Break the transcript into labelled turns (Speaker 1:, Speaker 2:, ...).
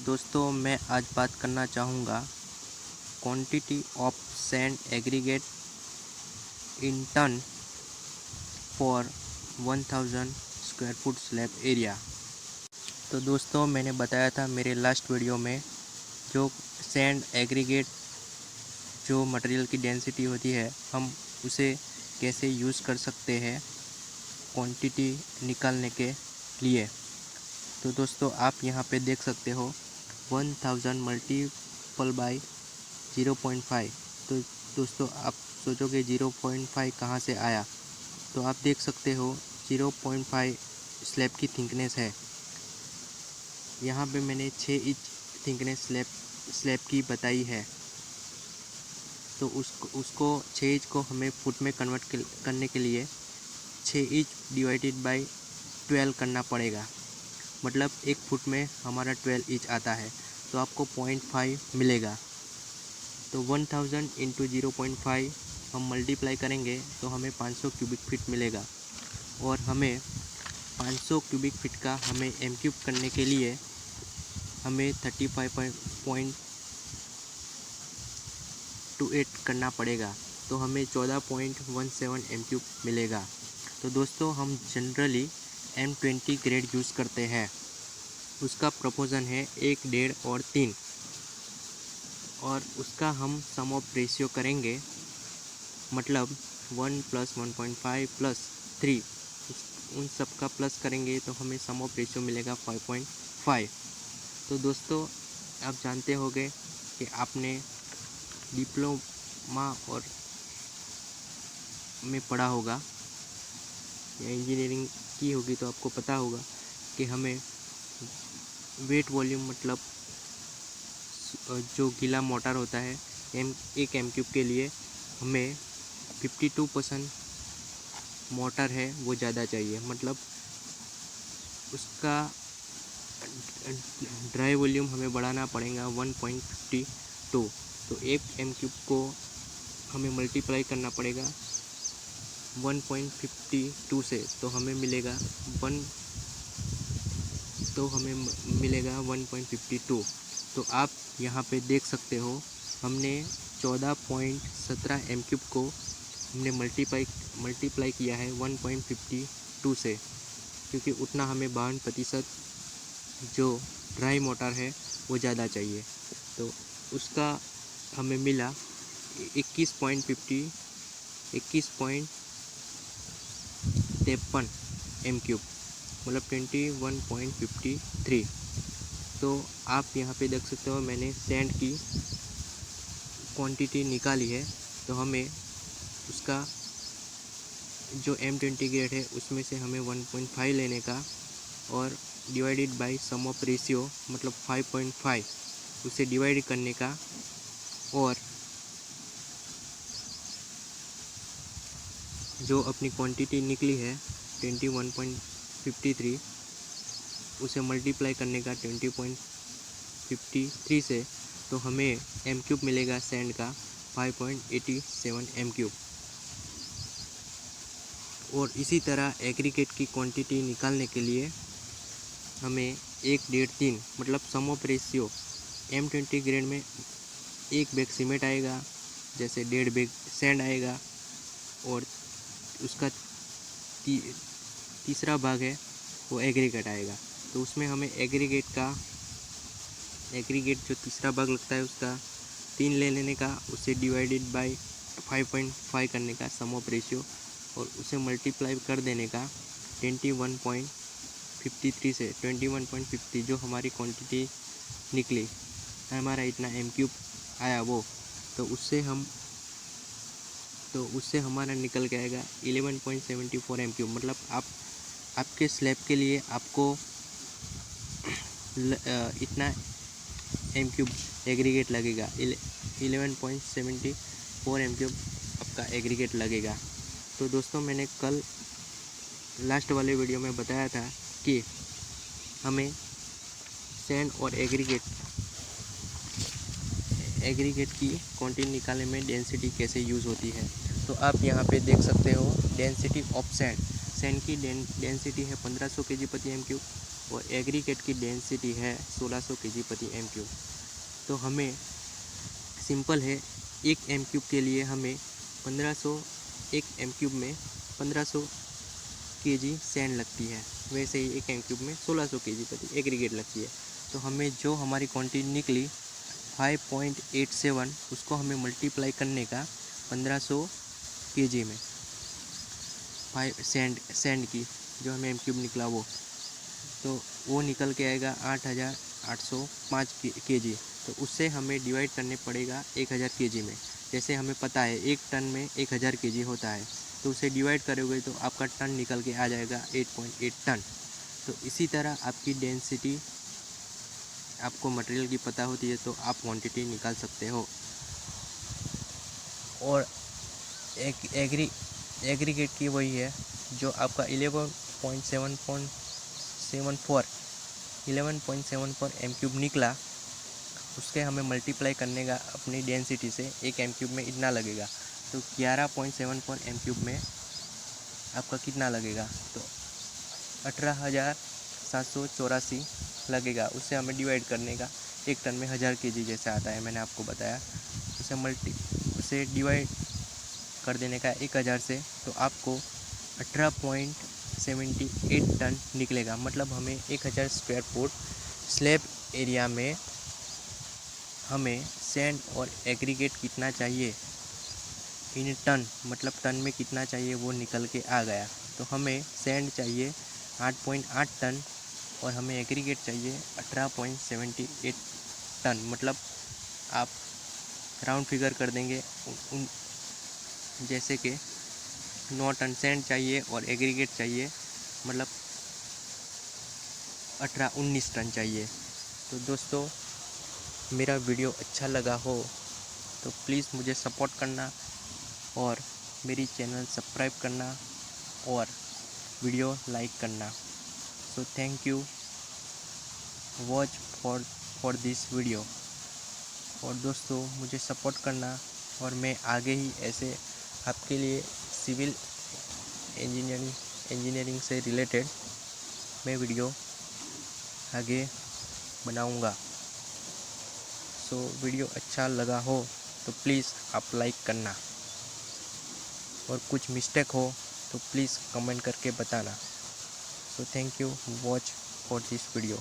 Speaker 1: दोस्तों मैं आज बात करना चाहूँगा quantity of sand aggregate in tonne for 1000 square foot slab area. तो दोस्तों मैंने बताया था मेरे लास्ट वीडियो में जो सैंड एग्रीगेट जो मटेरियल की डेंसिटी होती है हम उसे कैसे यूज़ कर सकते हैं क्वांटिटी निकालने के लिए। तो दोस्तों आप यहाँ पे देख सकते हो 1000 मल्टीपल बाई 0.5। तो दोस्तों आप सोचोगे 0.5 कहाँ से आया, तो आप देख सकते हो 0.5 स्लैब की थिकनेस है। यहाँ पे मैंने 6 इंच थिकनेस स्लैब की बताई है। तो उसको 6 इंच को हमें फुट में कन्वर्ट करने के लिए 6 इंच डिवाइडेड बाई 12 करना पड़ेगा। मतलब एक फुट में हमारा 12 इंच आता है, तो आपको 0.5 मिलेगा। तो 1000 इंटू 0.5 हम मल्टीप्लाई करेंगे तो हमें 500 क्यूबिक फीट मिलेगा। और हमें 500 क्यूबिक फीट का हमें एम क्यूब करने के लिए हमें 35.28 करना पड़ेगा, तो हमें 14.17 एम क्यूब मिलेगा। तो दोस्तों हम जनरली M20 ग्रेड यूज़ करते हैं। उसका प्रोपोर्शन है 1, 1.5 और 3, और उसका हम सम ऑफ रेशियो करेंगे, मतलब 1 + 1.5 + 3 उन सब का प्लस करेंगे तो हमें सम ऑफ रेशियो मिलेगा 5.5। तो दोस्तों आप जानते होंगे कि आपने डिप्लोमा और में पढ़ा होगा या इंजीनियरिंग की होगी, तो आपको पता होगा कि हमें वेट वॉल्यूम मतलब जो गीला मोटर होता है एक एम क्यूब के लिए हमें 52% मोटर है वो ज़्यादा चाहिए। मतलब उसका ड्राई वॉल्यूम हमें बढ़ाना पड़ेगा 1.52। तो एक एम क्यूब को हमें मल्टीप्लाई करना पड़ेगा 1.52 से, तो हमें मिलेगा 1.52। तो आप यहाँ पे देख सकते हो हमने 14.17 एम क्यूब को हमने मल्टीप्लाई किया है 1.52 से, क्योंकि उतना हमें 52% जो ड्राई मोटर है वो ज़्यादा चाहिए। तो उसका हमें मिला 21.53 एम क्यूब, मतलब 21.53। तो आप यहाँ पे देख सकते हो मैंने सैंड की क्वांटिटी निकाली है। तो हमें उसका जो M20 ग्रेड है उसमें से हमें 1.5 लेने का और divided by sum of ratio मतलब 5.5 उसे डिवाइड करने का, और जो अपनी क्वांटिटी निकली है 21.53 उसे मल्टीप्लाई करने का 20.53 से, तो हमें एम क्यूब मिलेगा सैंड का 5.87 एम क्यूब। और इसी तरह एग्रीगेट की क्वांटिटी निकालने के लिए हमें 1, 1.5, 3 मतलब सम ऑफ रेशियो M20 ग्रेड में 1 बैग सीमेंट आएगा, जैसे 1.5 बैग सैंड आएगा, और उसका तीसरा भाग है वो एग्रीगेट आएगा। तो उसमें हमें एग्रीगेट जो तीसरा भाग लगता है उसका 3 ले लेने का, उसे डिवाइडेड बाय 5.5 करने का सम ऑफ रेशियो, और उसे मल्टीप्लाई कर देने का 21.53 से 21.50 जो हमारी क्वांटिटी निकली हमारा इतना एम क्यूब आया वो, तो उससे हमारा निकल के आएगा 11.74 एम क्यूब। मतलब आपके स्लैब के लिए आपको इतना एम क्यूब एग्रीगेट लगेगा, 11.74 एम क्यूब आपका एग्रीगेट लगेगा। तो दोस्तों मैंने कल लास्ट वाले वीडियो में बताया था कि हमें सैंड और एग्रीगेट की क्वांटिटी निकालने में डेंसिटी कैसे यूज़ होती है। तो आप यहाँ पे देख सकते हो डेंसिटी ऑफ सैंड की डेंसिटी है 1500 kg प्रति एम क्यूब, और एग्रीगेट की डेंसिटी है 1600 kg प्रति एम क्यूब। तो हमें सिंपल है, एक एम क्यूब के लिए हमें 1500, एक एम क्यूब में 1500 kg सैंड लगती है, वैसे ही एक एम क्यूब में 1600 kg प्रति एग्रीगेट लगती है। तो हमें जो हमारी क्वांटिटी निकली 5.87, उसको हमें मल्टीप्लाई करने का 1500 kg में, 5 सैंड की जो हमें एम क्यूब निकला तो वो निकल के आएगा 8805 kg। तो उससे हमें डिवाइड करने पड़ेगा 1000 kg में। जैसे हमें पता है 1 टन में 1000 kg होता है, तो उसे डिवाइड करोगे तो आपका टन निकल के आ जाएगा 8.8 टन। तो इसी तरह आपकी डेंसिटी आपको मटेरियल की पता होती है तो आप क्वांटिटी निकाल सकते हो। और एग्रीगेट की वही है जो आपका 11.74 एम क्यूब निकला, उसके हमें मल्टीप्लाई करने का अपनी डेंसिटी से एक एम क्यूब में इतना लगेगा। तो 11.74 एम क्यूब में आपका कितना लगेगा, तो 18,784 लगेगा। उससे हमें डिवाइड करने का, एक टन में 1000 kg जैसे आता है, मैंने आपको बताया, उसे डिवाइड कर देने का 1000 से, तो आपको 18.78 टन निकलेगा। मतलब हमें 1000 स्क्वायर फुट स्लैब एरिया में हमें सैंड और एग्रीगेट कितना चाहिए इन टन, मतलब टन में कितना चाहिए वो निकल के आ गया। तो हमें सैंड चाहिए 8.8 टन और हमें एग्रीगेट चाहिए 18.78 टन। मतलब आप राउंड फिगर कर देंगे, जैसे कि 9 टन सैंड चाहिए और एग्रीगेट चाहिए, मतलब 19 टन चाहिए। तो दोस्तों, मेरा वीडियो अच्छा लगा हो तो प्लीज़ मुझे सपोर्ट करना और मेरी चैनल सब्सक्राइब करना और वीडियो लाइक करना। So thank you watch for this video. और दोस्तों, मुझे सपोर्ट करना और मैं आगे ही ऐसे आपके लिए सिविल इंजीनियरिंग से रिलेटेड मैं वीडियो आगे बनाऊंगा। सो वीडियो अच्छा लगा हो तो प्लीज़ आप लाइक करना और कुछ मिस्टेक हो तो प्लीज़ कमेंट करके बताना। So thank you watch for this video.